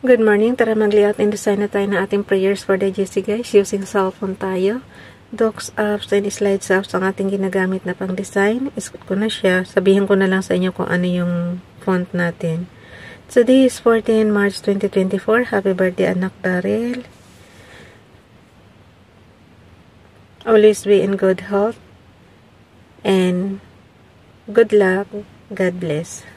Good morning. Tara mag-layout and design na tayo ng ating prayers for the GC guys. Using cellphone tayo. Docs apps and slides apps ang ating ginagamit na pang design. Iskot ko na siya. Sabihin ko na lang sa inyo kung ano yung font natin. Today is 14 March 2024. Happy birthday anak Daryl. Always be in good health. And good luck. God bless.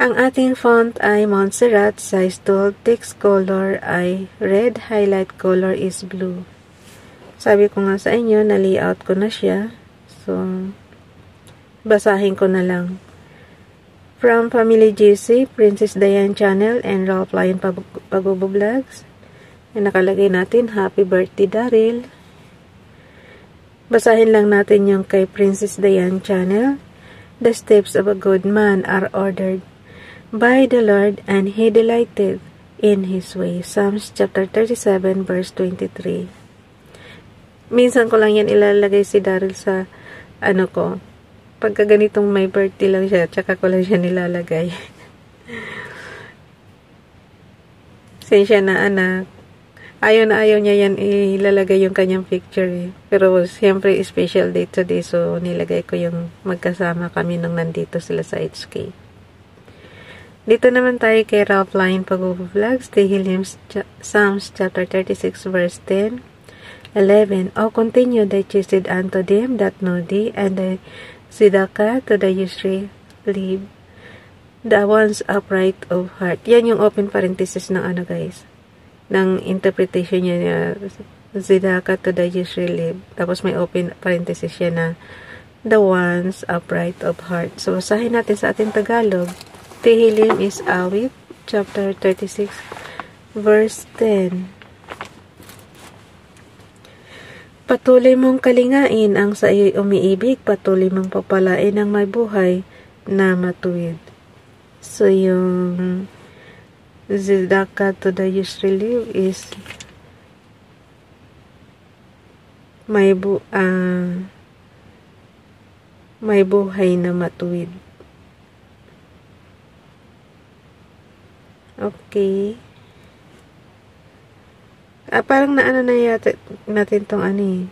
Ang ating font ay Montserrat, size 12, text color ay red, highlight color is blue. Sabi ko nga sa inyo, na-layout ko na siya. So, basahin ko na lang. From Family GC, Princess Diane Channel, and Ralph Lion Pagbubvlogs. Nakalagay natin, Happy Birthday Daryl. Basahin lang natin yung kay Princess Diane Channel. The steps of a good man are ordered by the Lord, and He delighted in His way. Psalms chapter 37 verse 23. Minsan ko lang yan ilalagay si Daryl sa ano ko. Pagka ganitong may birthday lang siya, tsaka ko lang siya nilalagay. Sensya na anak. Ayaw na ayaw niya yan ilalagay yung kanyang picture eh. Pero siyempre special day today, so nilagay ko yung magkasama kami nung nandito sila sa HK. Dito naman tayo kay Ralph Lion Pagbubvlogs, Tehillims, Psalms chapter 36 verse 10, 11. O continue thy chesed unto them that know thee, and thy tzedakah to the usury live, the ones upright of heart. Yan yung open parenthesis ng ano guys, ng interpretation niya, tzedakah to the usury live. Tapos may open parenthesis siya na the ones upright of heart. So basahin natin sa ating Tagalog. Tehillim is Awit, chapter 36, verse 10. Patuloy mong kalingain ang sa iyo'y umiibig, patuloy mong papalain ang may buhay na matuwid. So, yung tzedakah to the usury live is may buhay na matuwid. Okay. Parang naano na yata natin tong ano eh.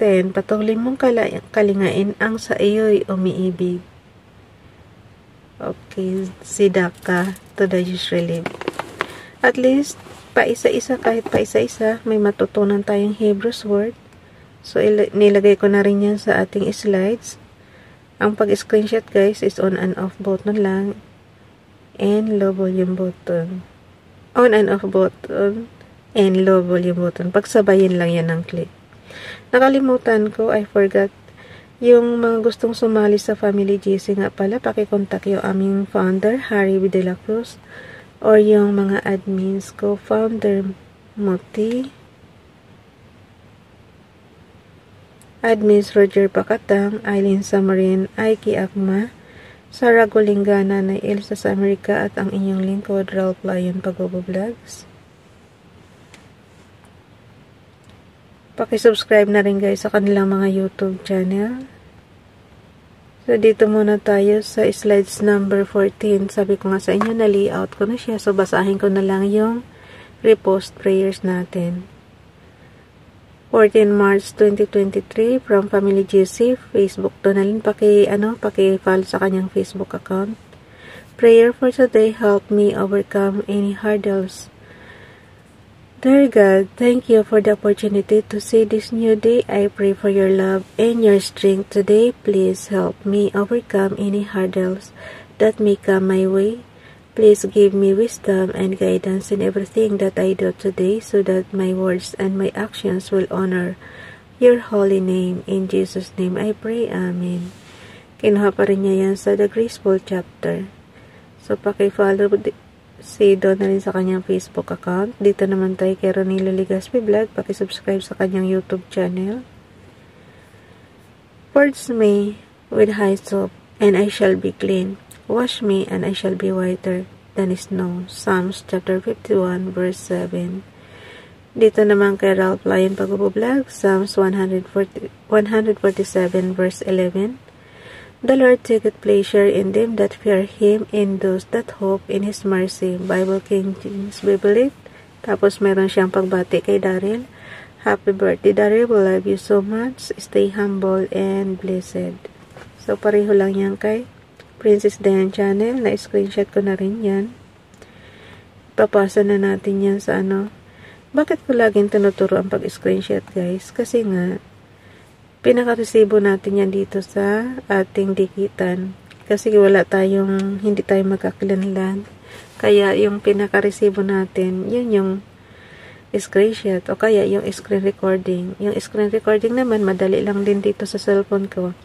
10. Patuloy mong kalingain ang sa iyo'y umiibig. Okay. Tzedakah to the usury live. At least, paisa-isa, kahit paisa-isa, may matutunan tayong Hebrews word. So, nilagay ko na rin yan sa ating slides. Ang pag-screenshot guys is on and off button lang. And low volume button. On and off button and low volume button. Pagsabayin lang yan ng click. Nakalimutan ko, I forgot. Yung mga gustong sumali sa Family GC nga pala, pakikontak yung aming founder, Harry De La Cruz, or yung mga admins ko, founder Moti, admins Roger Pakatang, Eileen Samarin, Aiki Akma, Sarah Golingana, na Elsa sa Amerika, at ang inyong lingkod, Ralph Lion Pagbubvlogs. Pakisubscribe na rin guys sa kanilang mga YouTube channel. So, dito muna tayo sa slides number 14. Sabi ko nga sa inyo, na-layout ko na siya. So, basahin ko na lang yung repost prayers natin. 14 March 2023 from Family GC, Facebook. Donalyn, paki-follow sa kanyang Facebook account. Prayer for today, help me overcome any hurdles. Dear God, thank you for the opportunity to see this new day. I pray for your love and your strength today. Please help me overcome any hurdles that may come my way. Please give me wisdom and guidance in everything that I do today, so that my words and my actions will honor your holy name. In Jesus' name I pray. Amen. Kinuha pa rin niya yan sa The Graceful chapter. So, paki-follow si Donalyn sa kanyang Facebook account. Dito naman tayo kay Ronilo Legaspi Vlog. Paki-subscribe sa kanyang YouTube channel. Purge me with hyssop, and I shall be clean. Wash me, and I shall be whiter than snow. Psalms chapter 51 verse 7. Dito naman kay Ralph Lion Pagbubvlogs, Psalms 147 verse 11. The Lord taketh pleasure in them that fear Him, in those that hope in His mercy. Bible King James Bible 8. Tapos meron siyang pagbati kay Daryl. Happy birthday, Daryl. We love you so much. Stay humble and blessed. So, pareho lang yan kay Princess Diane Channel. Na-screenshot ko na rin yan. Papasa na natin yan sa ano. Bakit ko laging tinuturo ang pag-screenshot, guys? Kasi nga, pinaka-resibo natin yan dito sa ating dikitan. Kasi hindi tayo magkakilanlan. Kaya yung pinaka-resibo natin, yun yung screenshot o kaya yung screen recording. Yung screen recording naman, madali lang din dito sa cellphone ko.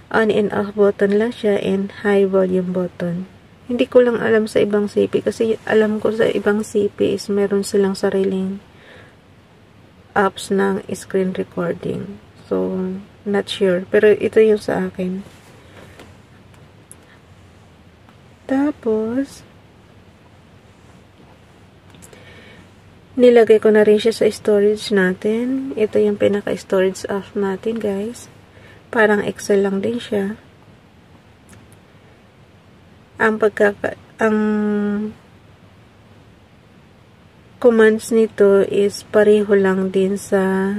On and off button lang siya and high volume button. Hindi ko lang alam sa ibang CP kasi alam ko sa ibang CP is meron silang sariling apps ng screen recording. So, not sure. Pero ito yung sa akin. Tapos, nilagay ko na rin siya sa storage natin. Ito yung pinaka-storage app natin, guys. Parang Excel lang din siya. Ang commands nito is pareho lang din sa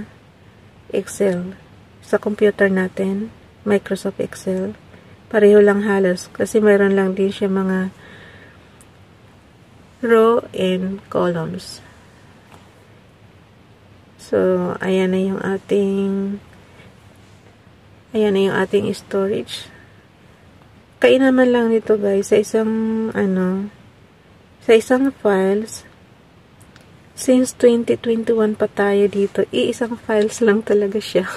Excel. Sa computer natin, Microsoft Excel. Pareho lang halos. Kasi mayroon lang din siya mga row and columns. So, ayan na yung ating storage. Kainaman lang nito, guys, sa isang files. Since 2021 pa tayo dito, iisang files lang talaga siya.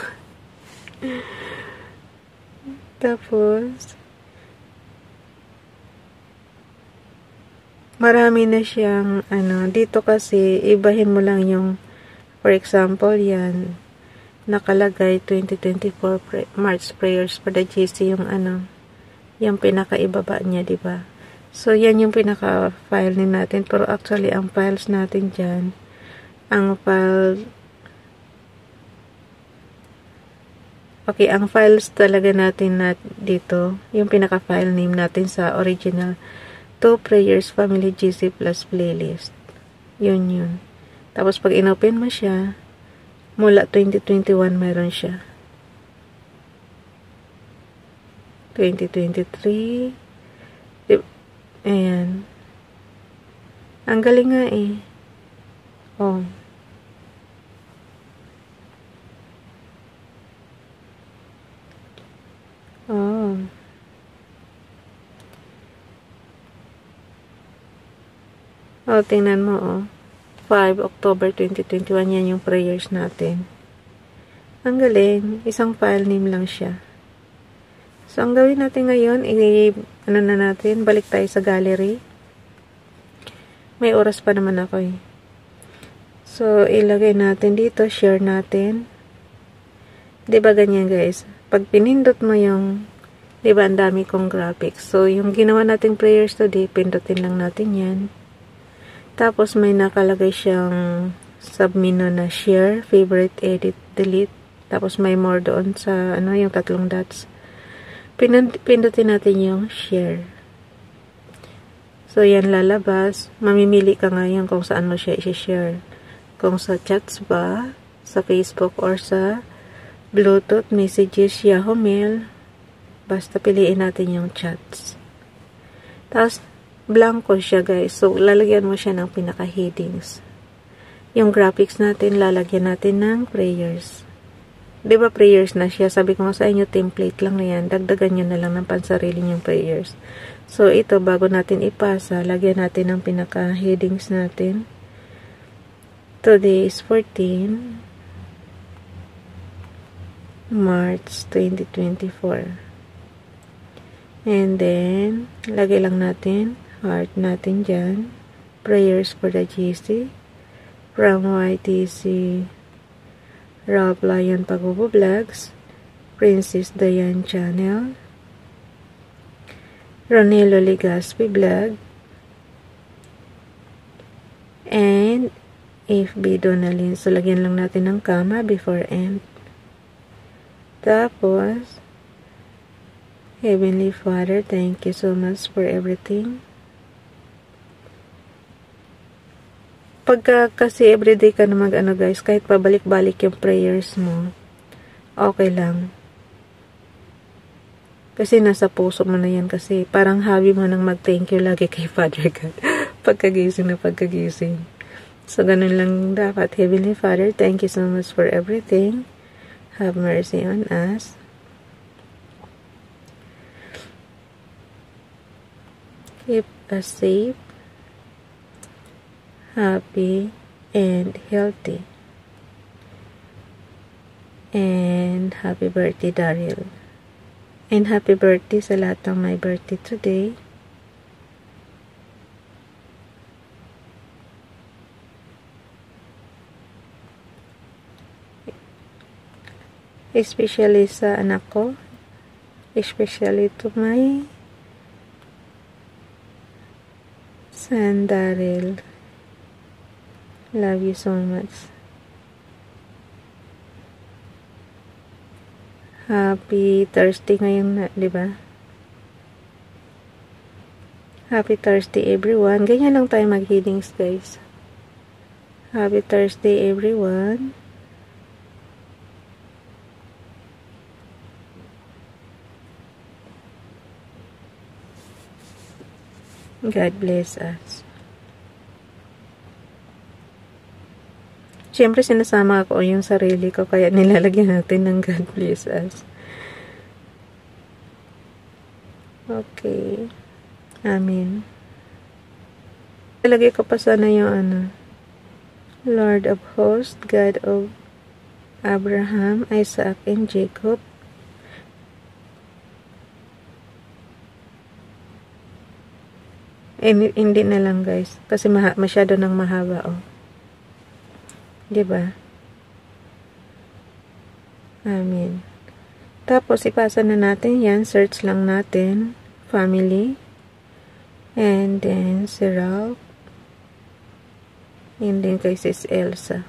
Tapos, marami na siyang, dito kasi, ibahin mo lang yung, for example, yan, nakalagay 2024 March prayers for the GC, yung pinaka-ibaba niya, diba? So, yan yung pinaka-file ni natin. Pero actually, ang files natin dyan, ang files talaga natin dito, yung pinaka-file name natin sa original, 2 Prayers Family GC plus playlist. Yun. Tapos, pag inopen mo siya, mula 2021 mayroon siya. 2023. Ayan. Ang galing nga eh. Oh. Oh. Oh, tingnan mo oh. 5 October 2021 yan yung prayers natin. Ang galing. Isang file name lang siya. So, ang gawin natin ngayon, balik tayo sa gallery. May oras pa naman ako eh. So, ilagay natin dito, share natin. Diba ganyan, guys? Pag pinindot mo yung, diba ang dami kong graphics. So, yung ginawa nating prayers today, pindutin lang natin yan. Tapos, may nakalagay siyang submenu na share, favorite, edit, delete. Tapos, may more doon sa, yung 3 dots. Pindutin natin yung share. So, yan lalabas. Mamimili ka ngayon kung saan mo siya i-share. Kung sa chats ba, sa Facebook, or sa Bluetooth, messages, Yahoo Mail. Basta piliin natin yung chats. Tapos, blanco siya, guys. So, lalagyan mo siya ng pinaka-headings. Yung graphics natin, lalagyan natin ng prayers. Diba prayers na siya? Sabi ko nga sa inyo, template lang na yan. Dagdagan nyo na lang ng pansarili yung prayers. So, ito, bago natin ipasa, lagyan natin ng pinaka-headings natin. Today is 14 March 2024. And then, lagay lang natin, heart natin dyan. Prayers for the GC. From YTC Ralph Lion Pagubo Vlogs, Princess Diane Channel, Ronelo Legaspi Vlog, and FB Donalyn. So, lagyan lang natin ng comma before end. Tapos, Heavenly Father, thank you so much for everything. Pagka kasi everyday ka na mag-ano guys, kahit pabalik-balik yung prayers mo, okay lang. Kasi nasa puso mo na yan kasi parang hobby mo nang mag-thank you lagi kay Father God. Pagkagising na pagkagising. So, ganun lang dapat. Heavenly Father, thank you so much for everything. Have mercy on us. Keep us safe, happy, and healthy. And happy birthday, Daryl. And happy birthday sa lahat ng my birthday today. Especially sa anak ko. Especially to my son, Daryl. Love you so much. Happy Thursday ngayon na, di ba? Happy Thursday everyone. Ganyan lang tayo mag-healings guys. Happy Thursday everyone. God bless us. Siyempre, sinasama ko yung sarili ko, kaya nilalagyan natin ng God bless us. Okay. Amen. Ilagay ko pa sana yung Lord of hosts, God of Abraham, Isaac, and Jacob. Hindi na lang guys. Kasi masyado nang mahaba, oh. Diba? Amen. Tapos, ipasa na natin yan. Search lang natin. Family. And then, si Ralph. And then, kay Sis Elsa.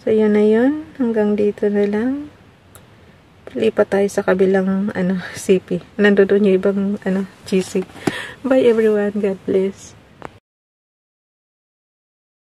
So, yun na yun. Hanggang dito na lang. Lipat tayo sa kabilang, CP. Nandoon yung ibang, GC. Bye everyone. God bless.